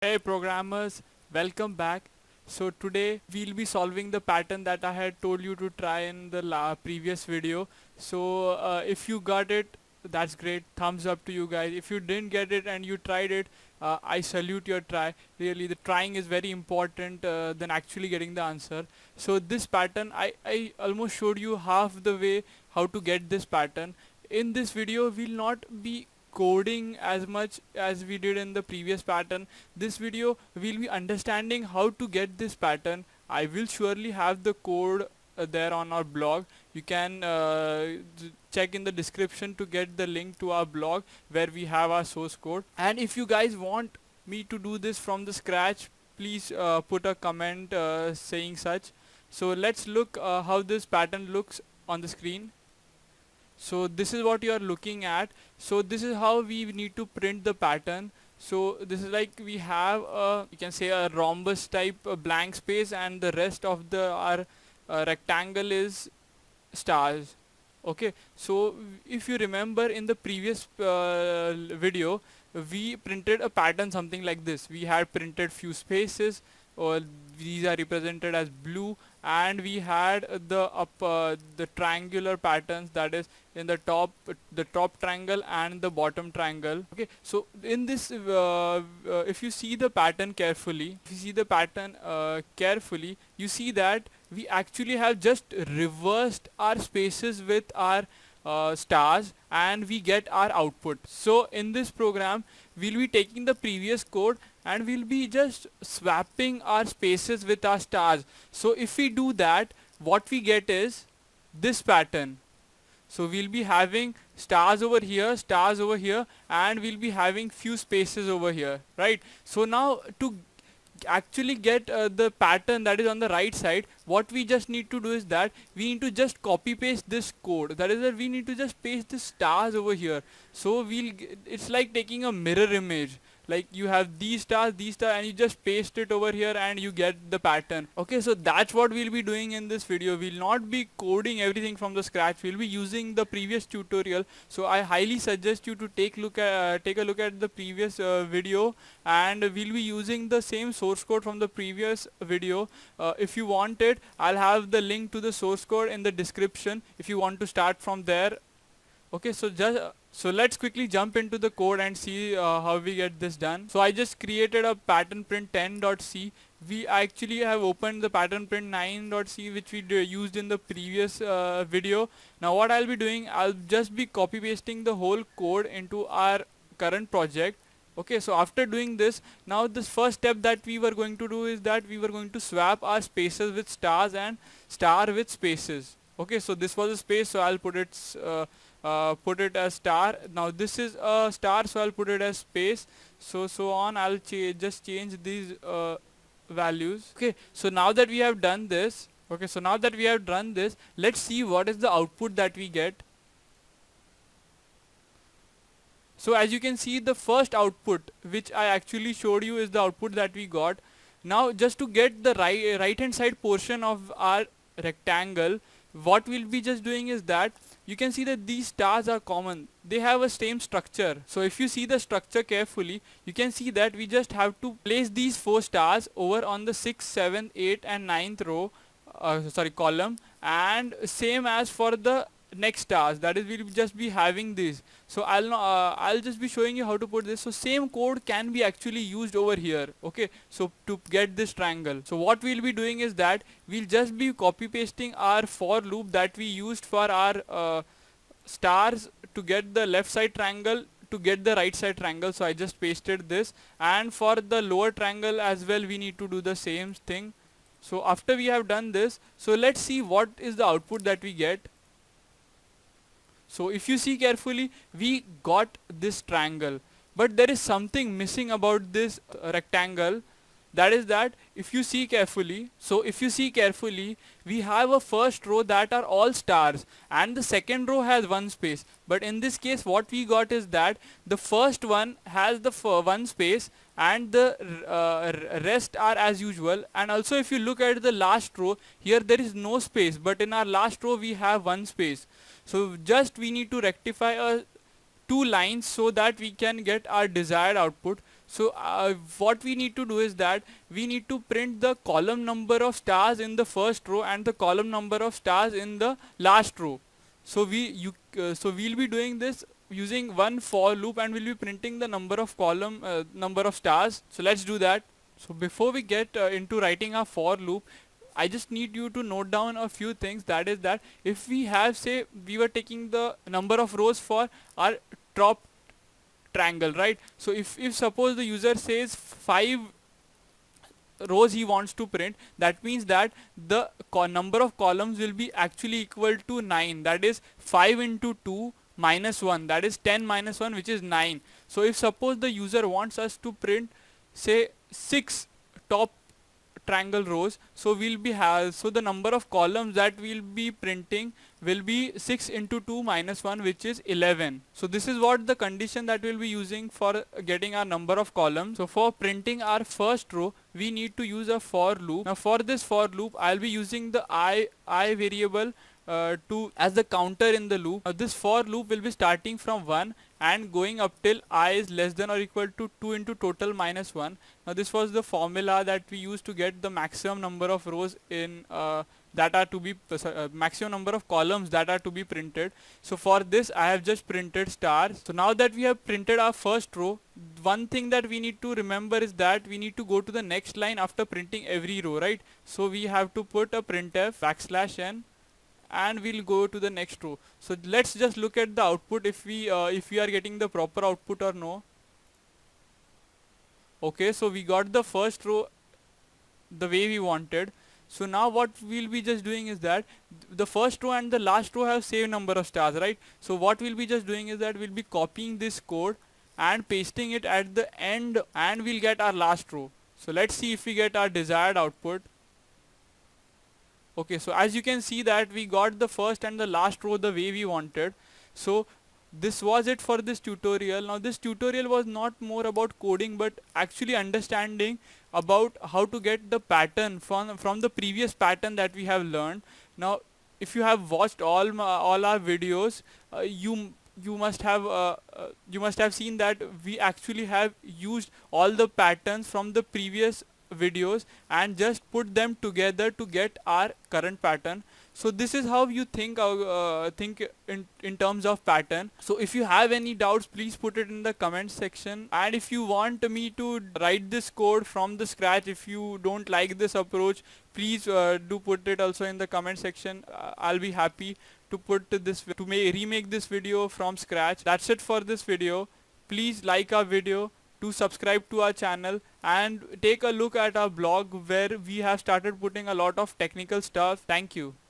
Hey programmers, welcome back. So today we'll be solving the pattern that I had told you to try in the previous video. So if you got it, that's great. Thumbs up to you guys. If you didn't get it and you tried it, I salute your try. Really, the trying is very important than actually getting the answer. So this pattern, I almost showed you half the way how to get this pattern. In this video, we'll not be coding as much as we did in the previous pattern. This video will be understanding how to get this pattern. I will surely have the code there on our blog. You can check in the description to get the link to our blog where we have our source code. And if you guys want me to do this from the scratch, please put a comment saying such. So let's look how this pattern looks on the screen. So this is what you are looking at. So this is how we need to print the pattern. So this is like we have a, you can say, a rhombus type blank space, and the rest of the our rectangle is stars. Okay, so if you remember in the previous video, we printed a pattern something like this. We had printed few spaces, or these are represented as blue, and we had the triangular patterns, that is in the top triangle and the bottom triangle. Okay, so in this if you see the pattern carefully, you see that we actually have just reversed our spaces with our stars, and we get our output. So in this program we'll be taking the previous code and we'll be just swapping our spaces with our stars. So if we do that, what we get is this pattern. So we'll be having stars over here, and we'll be having few spaces over here, right? So now to actually get the pattern that is on the right side, what we just need to do is that we need to just copy paste this code. That is that we need to just paste the stars over here. So it's like taking a mirror image. Like you have these stars, and you just paste it over here and you get the pattern. Okay, so that's what we'll be doing in this video. We'll not be coding everything from the scratch. We'll be using the previous tutorial. So I highly suggest you to take a look at the previous video, and we'll be using the same source code from the previous video. If you want it, I'll have the link to the source code in the description if you want to start from there. Okay, so let's quickly jump into the code and see how we get this done. So I just created a pattern print 10.c. We actually have opened the pattern print 9.c, which we used in the previous video. Now what I'll be doing, I'll just be copy pasting the whole code into our current project. Okay, so after doing this, now this first step that we were going to do is that we were going to swap our spaces with stars and star with spaces. Okay, so this was a space, so I'll put it as star. Now this is a star, so I'll put it as space. So on, I'll just change these values. Okay, so now that we have done this, let's see what is the output that we get. So as you can see, the first output which I actually showed you is the output that we got. Now just to get the right hand side portion of our rectangle, what we'll be just doing is that you can see that these stars are common. They have a same structure. So if you see the structure carefully, you can see that we just have to place these 4 stars over on the 6th, 7th, 8th and 9th column, and same as for the next stars, that is we'll just be having these. So I'll just be showing you how to put this. So same code can be actually used over here. Okay, so to get this triangle, so what we'll be doing is that we'll just be copy pasting our for loop that we used for our stars to get the left side triangle, to get the right side triangle. So I just pasted this, and for the lower triangle as well we need to do the same thing. So after we have done this, so let's see what is the output that we get. So if you see carefully, we got this triangle, but there is something missing about this rectangle. That is that if you see carefully, we have a first row that are all stars, and the second row has one space. But in this case, what we got is that the first one has the one space, and the rest are as usual. And also if you look at the last row, here there is no space, but in our last row we have one space. So just we need to rectify 2 lines so that we can get our desired output. So what we need to do is that we need to print the column number of stars in the first row and the column number of stars in the last row. So we'll be doing this using one for loop, and we'll be printing the number of stars. So let's do that. So before we get into writing our for loop, I just need you to note down a few things. That is that if we have, say, we were taking the number of rows for our top triangle, right? So if suppose the user says 5 rows he wants to print, that means that the number of columns will be actually equal to 9. That is 5 into 2 minus 1, that is 10 minus 1, which is 9. So if suppose the user wants us to print, say, 6 top triangle rows, so so the number of columns that we'll be printing will be 6 into 2 minus 1, which is 11. So this is what the condition that we'll be using for getting our number of columns. So for printing our first row, we need to use a for loop. Now for this for loop, I'll be using the I variable to as the counter in the loop. Now this for loop will be starting from 1 and going up till I is less than or equal to 2 into total minus 1. Now this was the formula that we used to get the maximum number of rows in that are to be maximum number of columns that are to be printed. So for this I have just printed stars. So now that we have printed our first row, one thing that we need to remember is that we need to go to the next line after printing every row, right? So we have to put a printf \n and we'll go to the next row. So let's just look at the output, if we are getting the proper output or no. Okay, so we got the first row the way we wanted. So now what we'll be just doing is that the first row and the last row have same number of stars, right? So what we'll be just doing is that we'll be copying this code and pasting it at the end, and we'll get our last row. So let's see if we get our desired output. Okay, so as you can see that we got the first and the last row the way we wanted. So this was it for this tutorial. Now this tutorial was not more about coding, but actually understanding about how to get the pattern from the previous pattern that we have learned. Now if you have watched all our videos, you must have seen that we actually have used all the patterns from the previous videos and just put them together to get our current pattern. So this is how you think in terms of pattern. So if you have any doubts, please put it in the comment section, and if you want me to write this code from the scratch, if you don't like this approach, please do put it also in the comment section. I'll be happy to remake this video from scratch. That's it for this video. Please like our video, to subscribe to our channel, and take a look at our blog where we have started putting a lot of technical stuff. Thank you.